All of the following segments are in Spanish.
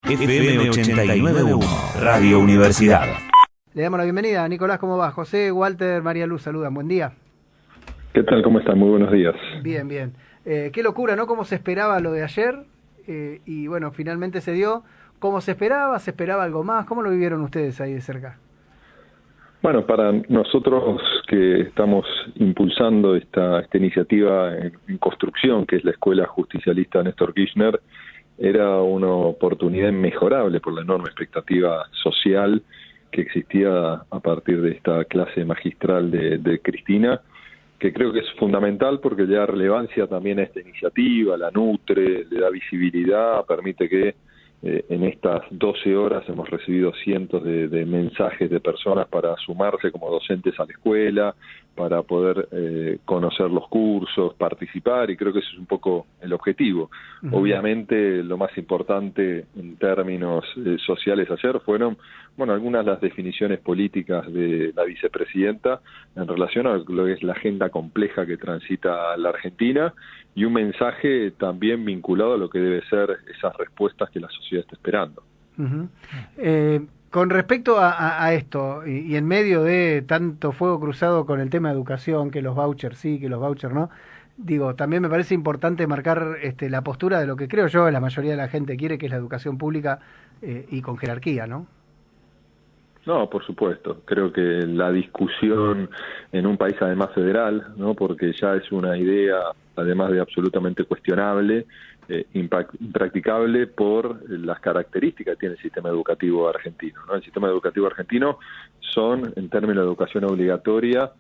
FM 89.1, Radio Universidad. Le damos la bienvenida. Nicolás, ¿cómo va? José, Walter, María Luz, saludan. Buen día. ¿Qué tal? ¿Cómo están? Muy buenos días. Bien, bien. Qué locura, ¿no? ¿Cómo se esperaba lo de ayer? Y bueno, finalmente se dio. ¿Cómo se esperaba? ¿Se esperaba algo más? ¿Cómo lo vivieron ustedes ahí de cerca? Bueno, para nosotros que estamos impulsando esta iniciativa en construcción, que es la Escuela Justicialista Néstor Kirchner, era una oportunidad inmejorable por la enorme expectativa social que existía a partir de esta clase magistral de Cristina, que creo que es fundamental porque le da relevancia también a esta iniciativa, la nutre, le da visibilidad, permite que en estas 12 horas hemos recibido cientos de mensajes de personas para sumarse como docentes a la escuela, para poder conocer los cursos, participar, y creo que ese es un poco el objetivo. Uh-huh. Obviamente lo más importante en términos sociales ayer fueron, bueno, algunas de las definiciones políticas de la vicepresidenta en relación a lo que es la agenda compleja que transita la Argentina, y un mensaje también vinculado a lo que debe ser esas respuestas que la sociedad está esperando. Uh-huh. Con respecto a esto, y en medio de tanto fuego cruzado con el tema de educación, que los vouchers sí, que los vouchers no, digo, también me parece importante marcar la postura de lo que creo yo la mayoría de la gente quiere, que es la educación pública y con jerarquía, ¿no? No, por supuesto. Creo que la discusión en un país además federal, ¿no? Porque ya es una idea, además de absolutamente cuestionable, impracticable por las características que tiene el sistema educativo argentino, ¿no? El sistema educativo argentino son, en términos de educación obligatoria,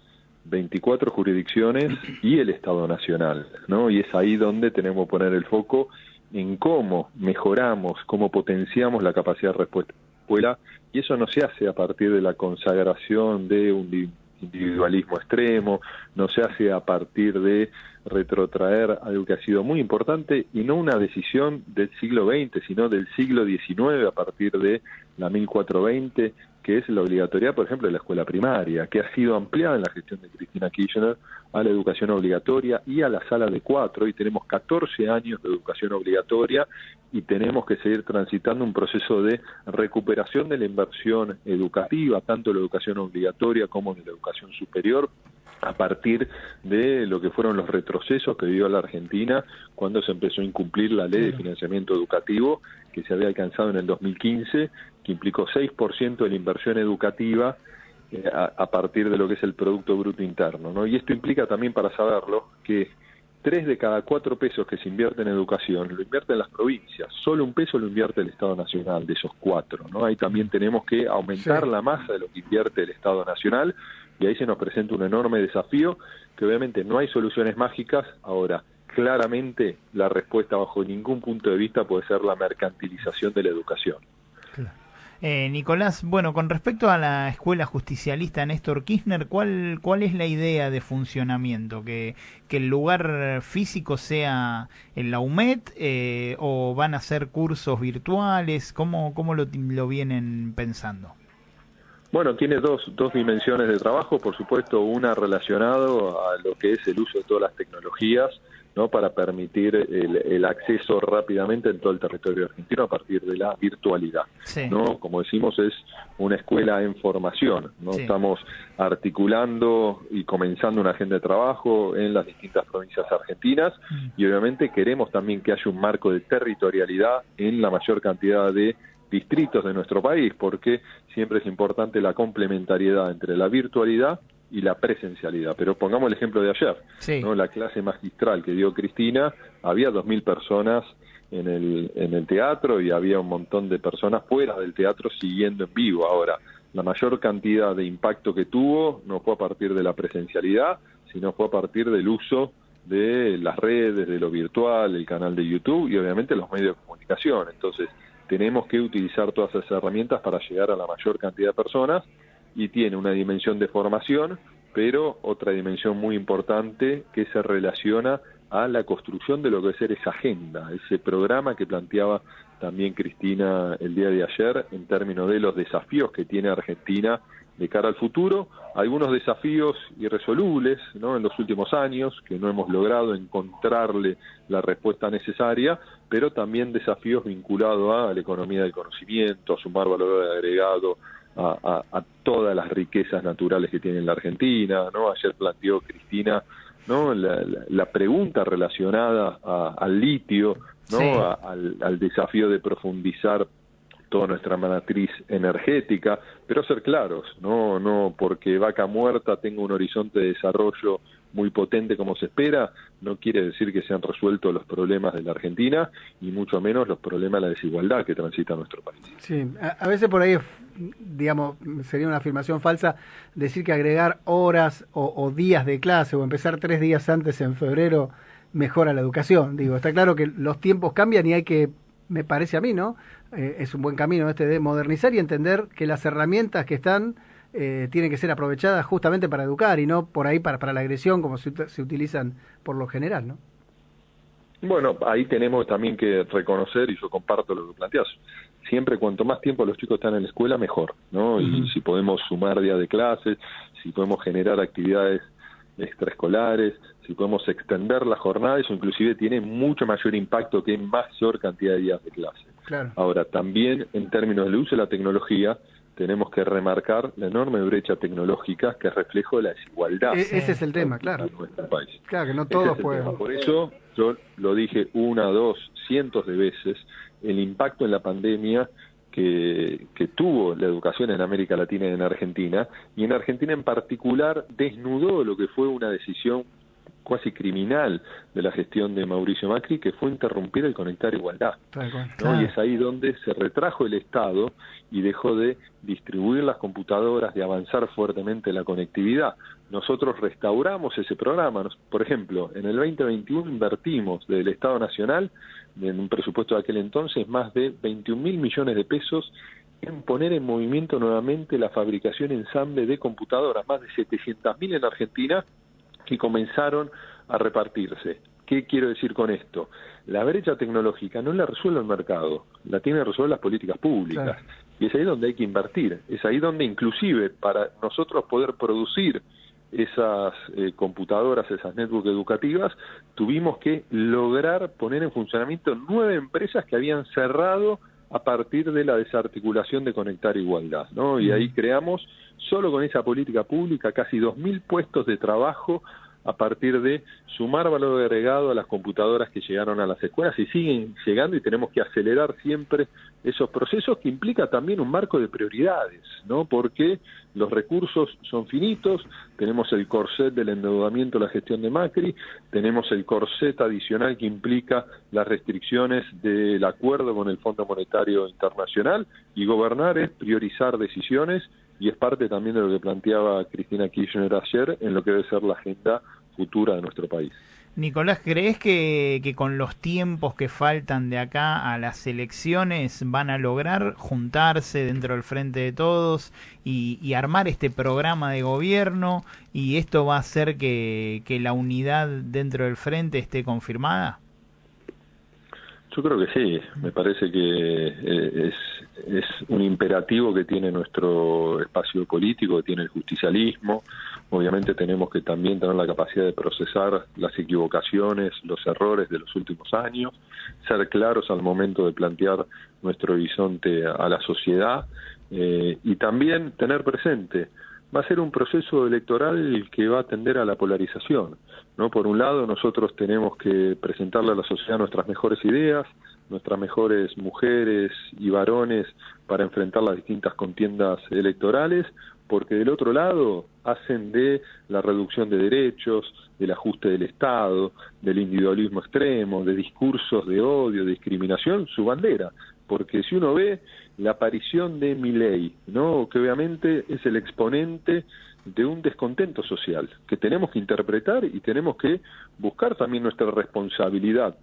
24 jurisdicciones y el Estado Nacional, ¿no? Y es ahí donde tenemos que poner el foco en cómo mejoramos, cómo potenciamos la capacidad de respuesta de la escuela, y eso no se hace a partir de la consagración de un individualismo extremo, no se hace a partir de retrotraer algo que ha sido muy importante y no una decisión del siglo XX, sino del siglo XIX a partir de la 1420, que es la obligatoriedad, por ejemplo, de la escuela primaria, que ha sido ampliada en la gestión de Cristina Kirchner a la educación obligatoria y a la sala de 4. Hoy tenemos 14 años de educación obligatoria y tenemos que seguir transitando un proceso de recuperación de la inversión educativa, tanto en la educación obligatoria como en la educación superior, a partir de lo que fueron los retrocesos que vivió la Argentina cuando se empezó a incumplir la ley de financiamiento educativo que se había alcanzado en el 2015, que implicó 6% de la inversión educativa a partir de lo que es el Producto Bruto Interno, ¿no? Y esto implica también, para saberlo, que 3 de cada 4 pesos que se invierten en educación lo invierten las provincias, solo 1 peso lo invierte el Estado Nacional de esos 4, ¿no? Ahí también tenemos que aumentar la masa de lo que invierte el Estado Nacional, y ahí se nos presenta un enorme desafío, que obviamente no hay soluciones mágicas. Ahora, claramente la respuesta bajo ningún punto de vista puede ser la mercantilización de la educación. Claro. Nicolás, bueno, con respecto a la Escuela Justicialista Néstor Kirchner, ¿cuál es la idea de funcionamiento? ¿Que el lugar físico sea en la UMED o van a ser cursos virtuales? ¿Cómo lo vienen pensando? Bueno, tiene dos dimensiones de trabajo, por supuesto, una relacionado a lo que es el uso de todas las tecnologías, ¿no? Para permitir el acceso rápidamente en todo el territorio argentino a partir de la virtualidad, sí, ¿no? Como decimos, es una escuela en formación, ¿no? Sí. Estamos articulando y comenzando una agenda de trabajo en las distintas provincias argentinas y obviamente queremos también que haya un marco de territorialidad en la mayor cantidad de distritos de nuestro país, porque siempre es importante la complementariedad entre la virtualidad y la presencialidad. Pero pongamos el ejemplo de ayer, sí, ¿no? La clase magistral que dio Cristina, había 2.000 personas en el teatro y había un montón de personas fuera del teatro siguiendo en vivo. Ahora, la mayor cantidad de impacto que tuvo no fue a partir de la presencialidad, sino fue a partir del uso de las redes, de lo virtual, el canal de YouTube y obviamente los medios de comunicación. Entonces, tenemos que utilizar todas esas herramientas para llegar a la mayor cantidad de personas, y tiene una dimensión de formación, pero otra dimensión muy importante que se relaciona a la construcción de lo que va a ser esa agenda, ese programa que planteaba también Cristina el día de ayer en términos de los desafíos que tiene Argentina de cara al futuro, algunos desafíos irresolubles, ¿no?, en los últimos años, que no hemos logrado encontrarle la respuesta necesaria, pero también desafíos vinculados a la economía del conocimiento, a sumar valor agregado a todas las riquezas naturales que tiene la Argentina, ¿no? Ayer planteó Cristina, ¿no?, la pregunta relacionada al litio, ¿no? Sí. Al desafío de profundizar toda nuestra matriz energética, pero ser claros, no porque Vaca Muerta tenga un horizonte de desarrollo muy potente como se espera, no quiere decir que se han resuelto los problemas de la Argentina y mucho menos los problemas de la desigualdad que transita nuestro país. Sí, a veces por ahí, digamos, sería una afirmación falsa decir que agregar horas o días de clase o empezar 3 días antes en febrero mejora la educación. Digo, está claro que los tiempos cambian y hay que, me parece a mí, ¿no? Es un buen camino de modernizar y entender que las herramientas que están tienen que ser aprovechadas justamente para educar y no por ahí para la agresión como se utilizan por lo general, ¿no? Bueno, ahí tenemos también que reconocer, y yo comparto lo que planteas, siempre cuanto más tiempo los chicos están en la escuela, mejor, ¿no? Y si podemos sumar días de clases, si podemos generar actividades extraescolares, si podemos extender la jornada, eso inclusive tiene mucho mayor impacto que en mayor cantidad de días de clase. Claro. Ahora, también en términos del uso de la tecnología, tenemos que remarcar la enorme brecha tecnológica que es reflejo de la desigualdad. Ese es el tema, claro. En nuestro país. Claro, que no todos pueden. Por eso, yo lo dije 1, 2, cientos de veces, el impacto en la pandemia que tuvo la educación en América Latina y en Argentina, y en Argentina en particular desnudó lo que fue una decisión casi criminal de la gestión de Mauricio Macri, que fue interrumpir el Conectar Igualdad, ¿no? Y es ahí donde se retrajo el Estado y dejó de distribuir las computadoras, de avanzar fuertemente la conectividad. Nosotros restauramos ese programa. Por ejemplo, en el 2021 invertimos del Estado Nacional, en un presupuesto de aquel entonces, más de 21.000 millones de pesos en poner en movimiento nuevamente la fabricación y ensamble de computadoras, más de 700.000 en Argentina, que comenzaron a repartirse. ¿Qué quiero decir con esto? La brecha tecnológica no la resuelve el mercado, la tiene que resolver las políticas públicas. Claro. Y es ahí donde hay que invertir, es ahí donde inclusive para nosotros poder producir esas computadoras, esas netbooks educativas, tuvimos que lograr poner en funcionamiento 9 empresas que habían cerrado a partir de la desarticulación de Conectar Igualdad, ¿no? Y ahí creamos, solo con esa política pública, casi 2.000 puestos de trabajo a partir de sumar valor agregado a las computadoras que llegaron a las escuelas y siguen llegando, y tenemos que acelerar siempre esos procesos, que implica también un marco de prioridades, ¿no? Porque los recursos son finitos, tenemos el corset del endeudamiento, la gestión de Macri, tenemos el corset adicional que implica las restricciones del acuerdo con el Fondo Monetario Internacional, y gobernar es priorizar decisiones, y es parte también de lo que planteaba Cristina Kirchner ayer en lo que debe ser la agenda futura de nuestro país. Nicolás, ¿crees que con los tiempos que faltan de acá a las elecciones van a lograr juntarse dentro del Frente de Todos y armar este programa de gobierno, y esto va a hacer que la unidad dentro del Frente esté confirmada? Yo creo que sí, me parece que es un imperativo que tiene nuestro espacio político, que tiene el justicialismo. Obviamente tenemos que también tener la capacidad de procesar las equivocaciones, los errores de los últimos años, ser claros al momento de plantear nuestro horizonte a la sociedad, y también tener presente, va a ser un proceso electoral que va a tender a la polarización, ¿no? Por un lado, nosotros tenemos que presentarle a la sociedad nuestras mejores ideas, nuestras mejores mujeres y varones para enfrentar las distintas contiendas electorales, porque del otro lado hacen de la reducción de derechos, del ajuste del Estado, del individualismo extremo, de discursos de odio, de discriminación, su bandera. Porque si uno ve la aparición de Milei, ¿no?, que obviamente es el exponente de un descontento social que tenemos que interpretar, y tenemos que buscar también nuestra responsabilidad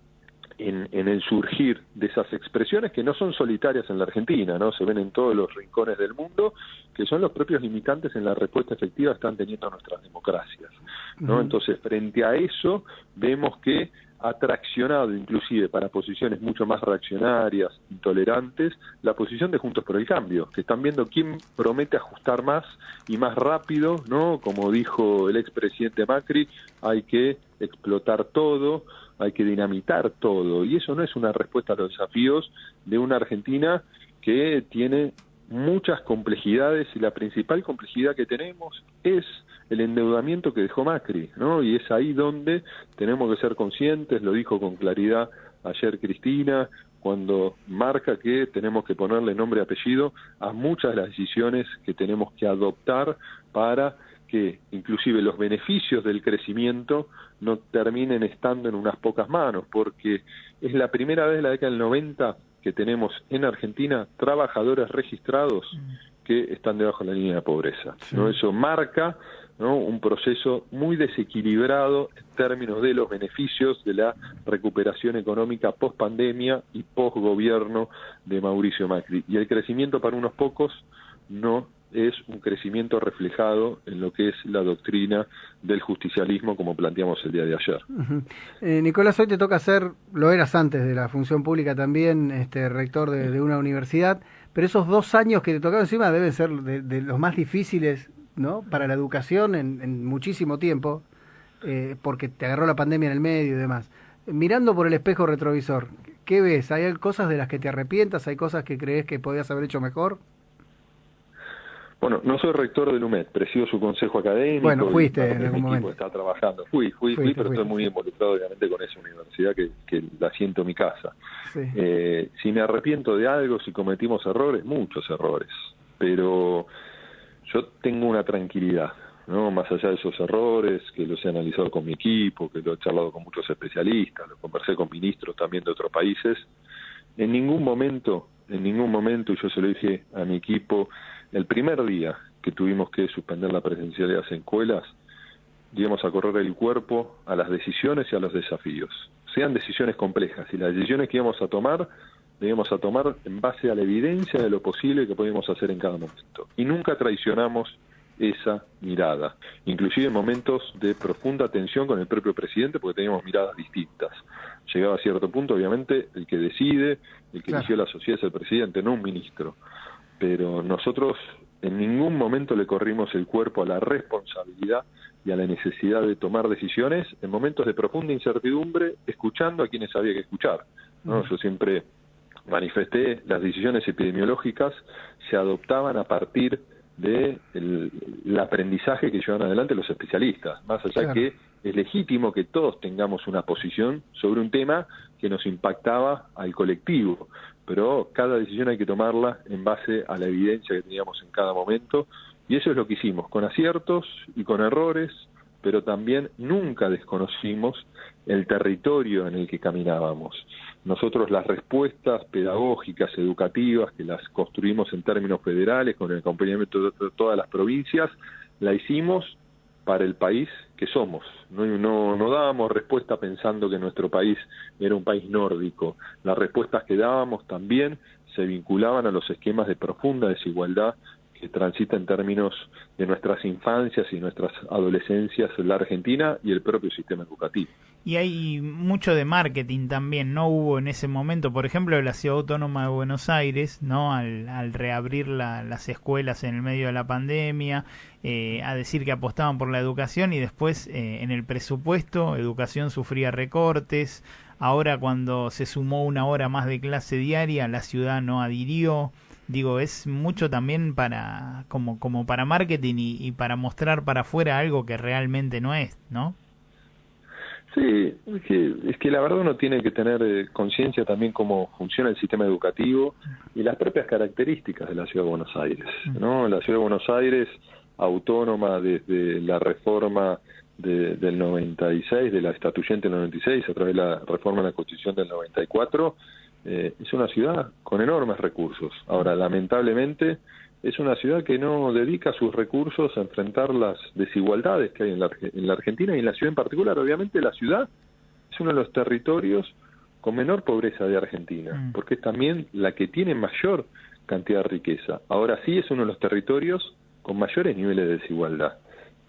en el surgir de esas expresiones que no son solitarias en la Argentina, ¿no? Se ven en todos los rincones del mundo, que son los propios limitantes en la respuesta efectiva que están teniendo nuestras democracias, ¿no? Entonces, frente a eso, vemos que ha traccionado inclusive para posiciones mucho más reaccionarias, intolerantes, la posición de Juntos por el Cambio, que están viendo quién promete ajustar más y más rápido, ¿no? Como dijo el expresidente Macri, hay que explotar todo, hay que dinamitar todo, y eso no es una respuesta a los desafíos de una Argentina que tiene muchas complejidades, y la principal complejidad que tenemos es el endeudamiento que dejó Macri, ¿no? Y es ahí donde tenemos que ser conscientes, lo dijo con claridad ayer Cristina, cuando marca que tenemos que ponerle nombre y apellido a muchas de las decisiones que tenemos que adoptar para que inclusive los beneficios del crecimiento no terminen estando en unas pocas manos, porque es la primera vez en la década del 90 que tenemos en Argentina trabajadores registrados que están debajo de la línea de pobreza, ¿no? Eso marca, ¿no?, un proceso muy desequilibrado en términos de los beneficios de la recuperación económica post pandemia y post gobierno de Mauricio Macri, y el crecimiento para unos pocos no es un crecimiento reflejado en lo que es la doctrina del justicialismo, como planteamos el día de ayer. Nicolás, hoy te toca ser, lo eras antes de la función pública también, rector de una universidad, pero esos 2 años que te tocaron encima deben ser de los más difíciles, ¿no?, para la educación en muchísimo tiempo, porque te agarró la pandemia en el medio y demás. Mirando por el espejo retrovisor, ¿qué ves? ¿Hay cosas de las que te arrepientas? ¿Hay cosas que crees que podías haber hecho mejor? Bueno, no soy rector del UMED, presido su consejo académico. Bueno, fuiste en algún momento. Está trabajando. Fui, pero estoy muy involucrado obviamente con esa universidad que la siento mi casa. Sí. Si me arrepiento de algo, si cometimos errores, muchos errores, pero yo tengo una tranquilidad, ¿no? Más allá de esos errores, que los he analizado con mi equipo, que lo he charlado con muchos especialistas, lo conversé con ministros también de otros países, en ningún momento, y yo se lo dije a mi equipo, el primer día que tuvimos que suspender la presencialidad en escuelas, íbamos a correr el cuerpo a las decisiones y a los desafíos, sean decisiones complejas, y las decisiones que íbamos a tomar en base a la evidencia de lo posible que podíamos hacer en cada momento. Y nunca traicionamos esa mirada, inclusive en momentos de profunda tensión con el propio presidente, porque teníamos miradas distintas. Llegado a cierto punto, obviamente, el que decide, el que eligió la sociedad es el presidente, no un ministro. Pero nosotros en ningún momento le corrimos el cuerpo a la responsabilidad y a la necesidad de tomar decisiones en momentos de profunda incertidumbre, escuchando a quienes había que escuchar, ¿no? Yo siempre manifesté, las decisiones epidemiológicas se adoptaban a partir de el aprendizaje que llevan adelante los especialistas, más allá que es legítimo que todos tengamos una posición sobre un tema que nos impactaba al colectivo, pero cada decisión hay que tomarla en base a la evidencia que teníamos en cada momento, y eso es lo que hicimos, con aciertos y con errores, pero también nunca desconocimos el territorio en el que caminábamos. Nosotros las respuestas pedagógicas, educativas, que las construimos en términos federales, con el acompañamiento de todas las provincias, la hicimos para el país que somos. No dábamos respuesta pensando que nuestro país era un país nórdico. Las respuestas que dábamos también se vinculaban a los esquemas de profunda desigualdad que transita en términos de nuestras infancias y nuestras adolescencias en la Argentina y el propio sistema educativo. Y hay mucho de marketing también, ¿no? Hubo en ese momento, por ejemplo, la Ciudad Autónoma de Buenos Aires, ¿no? Al reabrir las escuelas en el medio de la pandemia, a decir que apostaban por la educación, y después en el presupuesto, educación sufría recortes. Ahora, cuando se sumó 1 hora más de clase diaria, la ciudad no adhirió. Digo, es mucho también para como para marketing y para mostrar para afuera algo que realmente no es, ¿no? Sí, es que la verdad uno tiene que tener conciencia también cómo funciona el sistema educativo y las propias características de la Ciudad de Buenos Aires, ¿no? La Ciudad de Buenos Aires, autónoma desde la reforma del 96, de la estatuyente del 96, a través de la reforma de la Constitución del 94, es una ciudad con enormes recursos. Ahora, lamentablemente, es una ciudad que no dedica sus recursos a enfrentar las desigualdades que hay en la Argentina y en la ciudad en particular. Obviamente la ciudad es uno de los territorios con menor pobreza de Argentina, porque es también la que tiene mayor cantidad de riqueza. Ahora sí es uno de los territorios con mayores niveles de desigualdad,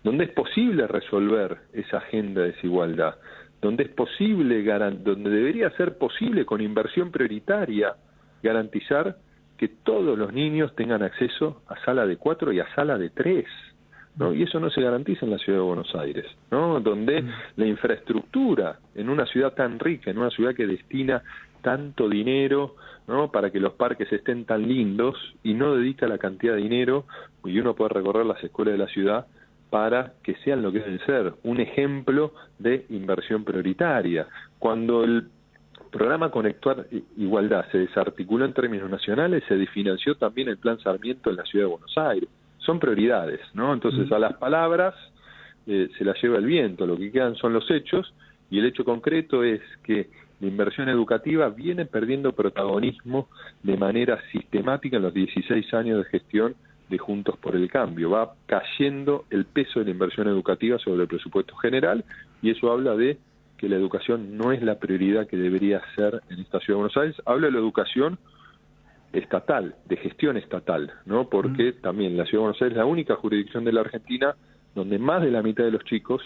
donde es posible resolver esa agenda de desigualdad, donde es posible, donde debería ser posible con inversión prioritaria garantizar que todos los niños tengan acceso a sala de 4 y a sala de 3, ¿no? Y eso no se garantiza en la ciudad de Buenos Aires, ¿no? Donde la infraestructura en una ciudad tan rica, en una ciudad que destina tanto dinero, ¿no?, para que los parques estén tan lindos, y no dedica la cantidad de dinero, y uno puede recorrer las escuelas de la ciudad para que sean lo que deben ser, un ejemplo de inversión prioritaria. Cuando el programa Conectar Igualdad se desarticuló en términos nacionales, se desfinanció también el Plan Sarmiento en la ciudad de Buenos Aires. Son prioridades, ¿no? Entonces a las palabras se las lleva el viento, lo que quedan son los hechos, y el hecho concreto es que la inversión educativa viene perdiendo protagonismo de manera sistemática en los 16 años de gestión de Juntos por el Cambio. Va cayendo el peso de la inversión educativa sobre el presupuesto general, y eso habla de que la educación no es la prioridad que debería ser en esta ciudad de Buenos Aires. Habla de la educación estatal, de gestión estatal, ¿no? Porque también la ciudad de Buenos Aires es la única jurisdicción de la Argentina donde más de la mitad de los chicos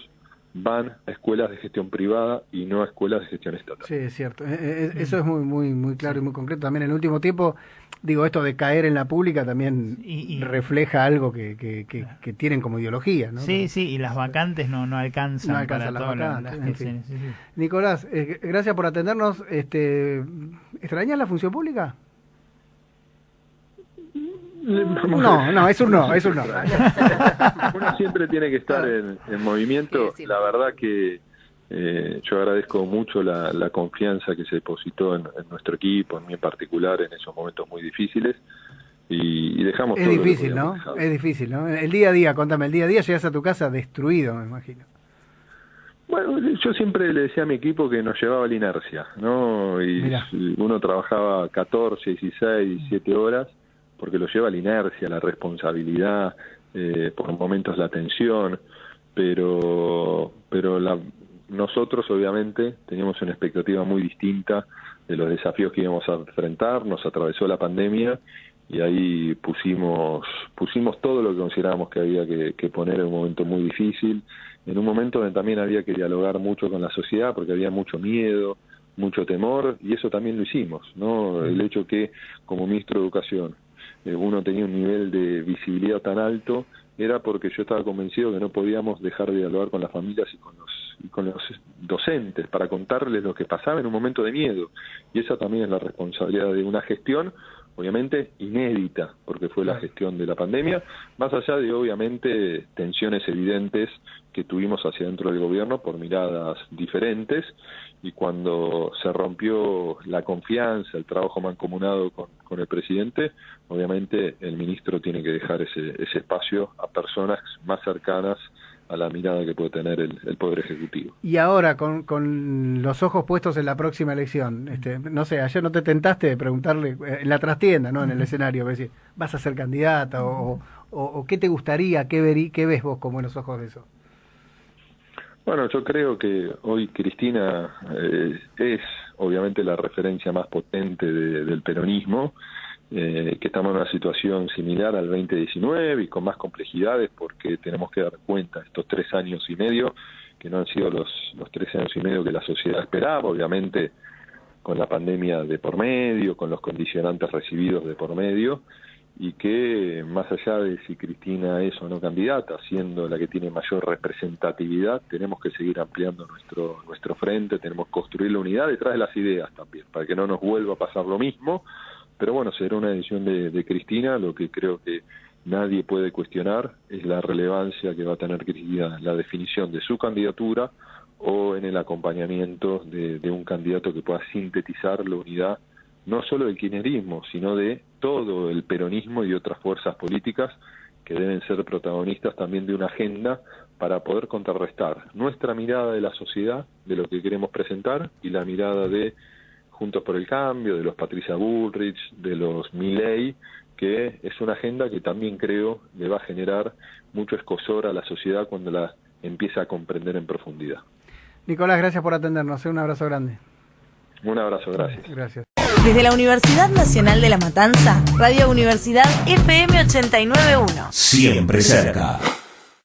van a escuelas de gestión privada y no a escuelas de gestión estatal. Sí, es cierto. Eso es muy claro y muy concreto. También en el último tiempo, digo, esto de caer en la pública también refleja algo que tienen como ideología, ¿no? Sí, sí, y las vacantes no alcanzan para las todas vacantes, las en fin. sí. Nicolás, gracias por atendernos. ¿Extrañas la función pública? No, es un no. Uno siempre tiene que estar en movimiento. Sí. La verdad que yo agradezco mucho la confianza que se depositó en nuestro equipo, en mí en particular, en esos momentos muy difíciles, y dejamos todo. Es difícil, ¿no? Es difícil, ¿no? El día a día, contame, el día a día llegas a tu casa destruido, me imagino. Bueno, yo siempre le decía a mi equipo que nos llevaba la inercia, ¿no? Y Mirá. Uno trabajaba 14, 16, 17 horas, porque lo lleva la inercia, la responsabilidad, por momentos la tensión, pero nosotros obviamente teníamos una expectativa muy distinta de los desafíos que íbamos a enfrentar. Nos atravesó la pandemia y ahí pusimos todo lo que considerábamos que había que poner en un momento muy difícil, en un momento donde también había que dialogar mucho con la sociedad, porque había mucho miedo, mucho temor, y eso también lo hicimos, ¿no? El hecho que como ministro de Educación uno tenía un nivel de visibilidad tan alto era porque yo estaba convencido que no podíamos dejar de dialogar con las familias y con los docentes para contarles lo que pasaba en un momento de miedo, y esa también es la responsabilidad de una gestión obviamente inédita, porque fue la gestión de la pandemia, más allá de obviamente tensiones evidentes que tuvimos hacia dentro del gobierno por miradas diferentes, y cuando se rompió la confianza, el trabajo mancomunado con el presidente, obviamente el ministro tiene que dejar ese espacio a personas más cercanas a la mirada que puede tener el Poder Ejecutivo. Y ahora, con los ojos puestos en la próxima elección, no sé, ayer no te tentaste de preguntarle en la trastienda, ¿no? En el escenario, decir, ¿vas a ser candidata? O ¿qué te gustaría? ¿Qué ves vos con buenos ojos de eso? Bueno, yo creo que hoy Cristina es obviamente la referencia más potente del peronismo, que estamos en una situación similar al 2019 y con más complejidades, porque tenemos que dar cuenta de estos 3 años y medio, que no han sido los 3 años y medio que la sociedad esperaba, obviamente con la pandemia de por medio, con los condicionantes recibidos de por medio, y que más allá de si Cristina es o no candidata, siendo la que tiene mayor representatividad, tenemos que seguir ampliando nuestro frente, tenemos que construir la unidad detrás de las ideas también, para que no nos vuelva a pasar lo mismo. Pero bueno, será una decisión de Cristina. Lo que creo que nadie puede cuestionar es la relevancia que va a tener Cristina en la definición de su candidatura o en el acompañamiento de un candidato que pueda sintetizar la unidad no solo del kirchnerismo, sino de todo el peronismo y de otras fuerzas políticas que deben ser protagonistas también de una agenda para poder contrarrestar nuestra mirada de la sociedad, de lo que queremos presentar, y la mirada de Juntos por el Cambio, de los Patricia Bullrich, de los Milei, que es una agenda que también creo le va a generar mucho escozor a la sociedad cuando la empieza a comprender en profundidad. Nicolás, gracias por atendernos. Un abrazo grande. Un abrazo, gracias. Gracias. Desde la Universidad Nacional de La Matanza, Radio Universidad FM 89.1. Siempre cerca.